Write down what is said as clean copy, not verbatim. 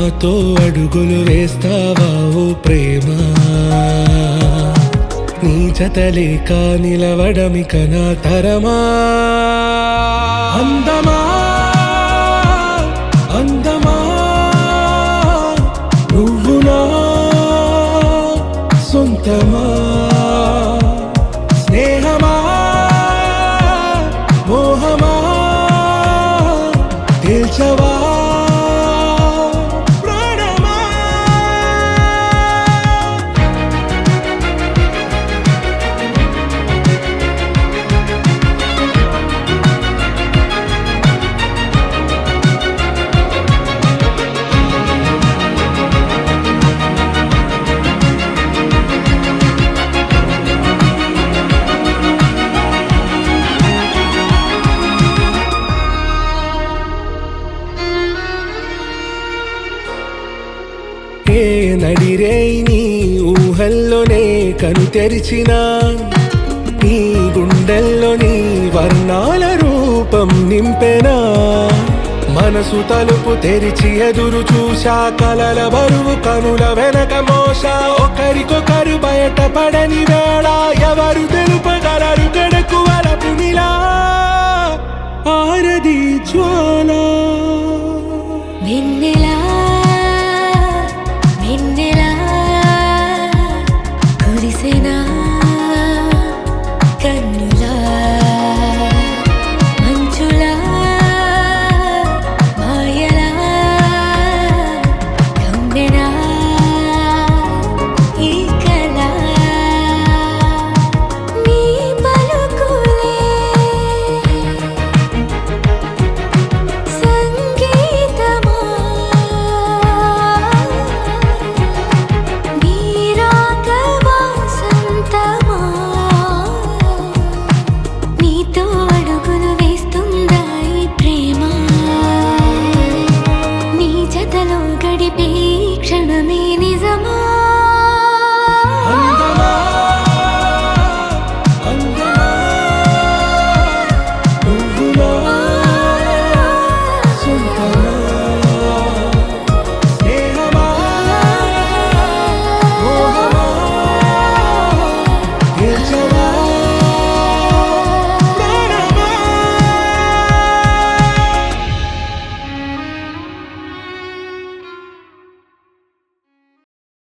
నాతో అడుగులు వేస్తావా ఓ ప్రేమ నీ జతలేక నిలవడమిక నా తరమా అందమా అందమా నువ్వు నా సొంతమా స్నేహమా మోహమా తేల్చవా ఏ నడిరే నీ ఊహల్లోనే కను తెరిచిన నీ గుండెల్లోని వర్ణాల రూపం నింపెనా మనసు తలుపు తెరిచి ఎదురు చూశా కలల బరువు కనుల వెనక మోసా ఒకరికొకరు బయటపడని వేళ ఎవరు తెలుపగలరు గడకు వలపు నిలా ఆరది జ్వాల వెన్నెలా వెన్నెలా కురిసెనా కన్నుల